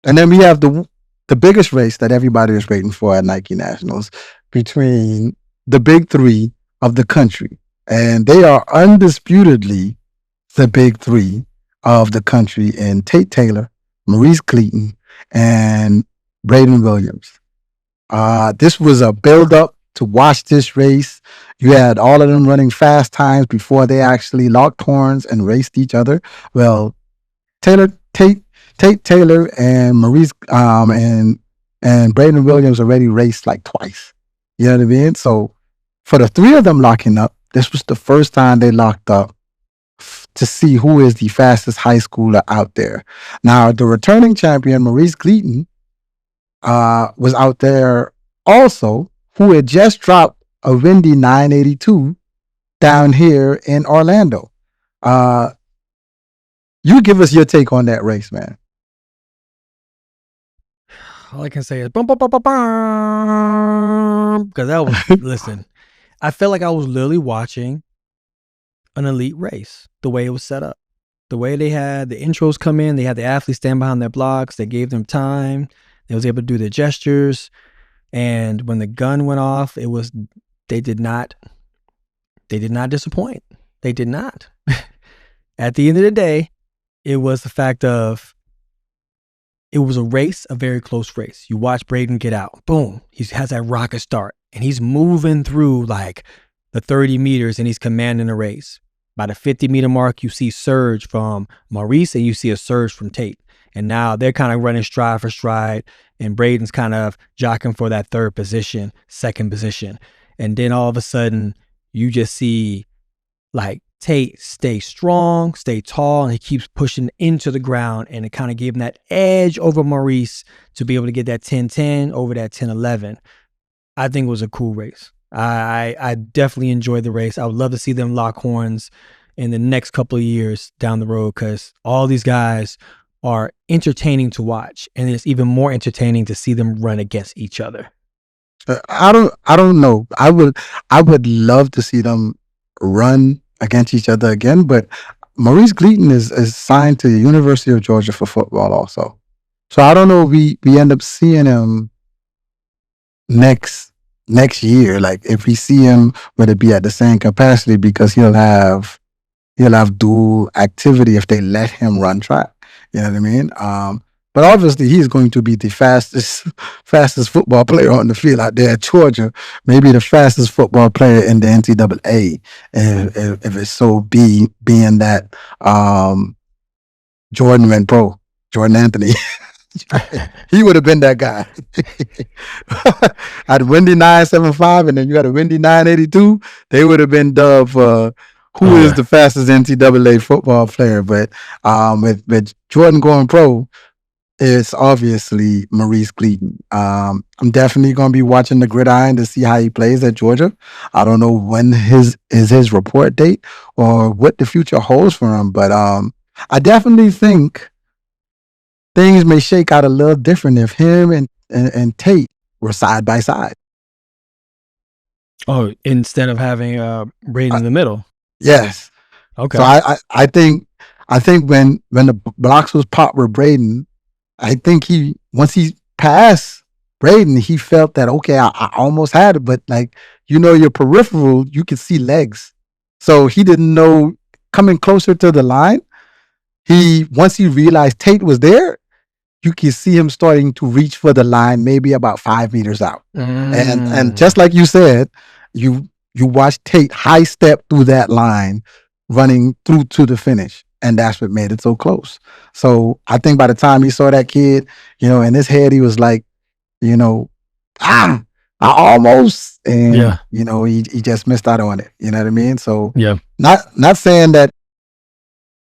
And then we have the biggest race that everybody is waiting for at Nike Nationals between the big three of the country. And they are undisputedly the big three of the country in Tate Taylor, Maurice Cleaton, and Braden Williams. This was a build up to watch this race. You had all of them running fast times before they actually locked horns and raced each other. Well, Taylor Tate Taylor and Maurice and Braden Williams already raced like twice. You know what I mean? So for the three of them locking up, this was the first time they locked up to see who is the fastest high schooler out there. Now, the returning champion, Maurice Cleaton, was out there also, who had just dropped a windy 982 down here in Orlando. You give us your take on that race, man. All I can say is bum, bum, bum, bum, bum, because that was listen. I felt like I was literally watching an elite race. The way it was set up, the way they had the intros come in, they had the athletes stand behind their blocks. They gave them time. They was able to do their gestures, and when the gun went off, it was they did not disappoint. They did not. At the end of the day, it was the fact of. It was a race, a very close race. You watch Braden get out. Boom. He has that rocket start. And he's moving through like the 30 meters and he's commanding the race. By the 50-meter mark, you see surge from Maurice and you see a surge from Tate. And now they're kind of running stride for stride. And Braden's kind of jockeying for that third position, second position. And then all of a sudden, you just see like Tate stay strong, stay tall, and he keeps pushing into the ground, and it kind of gave him that edge over Maurice to be able to get that 10-10 over that 10-11. I think it was a cool race. I definitely enjoyed the race. I would love to see them lock horns in the next couple of years down the road because all these guys are entertaining to watch, and it's even more entertaining to see them run against each other. I don't know. I would love to see them run against each other again, but Maurice Cleaton is signed to the University of Georgia for football also. So I don't know if we end up seeing him next year. Like if we see him, would it be at the same capacity because he'll have dual activity if they let him run track. You know what I mean? But obviously he's going to be the fastest football player on the field out there at Georgia. Maybe the fastest football player in the NCAA, if it's so being that Jordan went pro, Jordan Anthony. He would have been that guy. At windy 975 and then you had a windy 982, they would have been dubbed who is the fastest NCAA football player. But with Jordan going pro, it's obviously Maurice Cleaton. I'm definitely going to be watching the gridiron to see how he plays at Georgia. I don't know when his report date or what the future holds for him, but I definitely think things may shake out a little different if him and Tate were side by side. Oh, instead of having Braden in the middle. Yes. Okay. So I think when the blocks was popped with Braden, I think once he passed Braden, he felt that, okay, I almost had it, but like, your peripheral, you could see legs. So he didn't know coming closer to the line. Once he realized Tate was there, you can see him starting to reach for the line, maybe about 5 meters out. And just like you said, you watch Tate high step through that line, running through to the finish. And that's what made it so close. So I think by the time he saw that kid, in his head, he was like, I almost, and he just missed out on it. You know what I mean? So not saying that,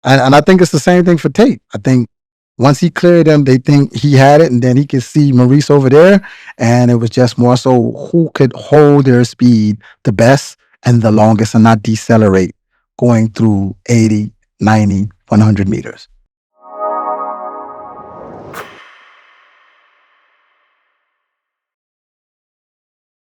and I think it's the same thing for Tate. I think once he cleared them, they think he had it, and then he could see Maurice over there, and it was just more so who could hold their speed the best and the longest and not decelerate going through 80, 90, 100 meters.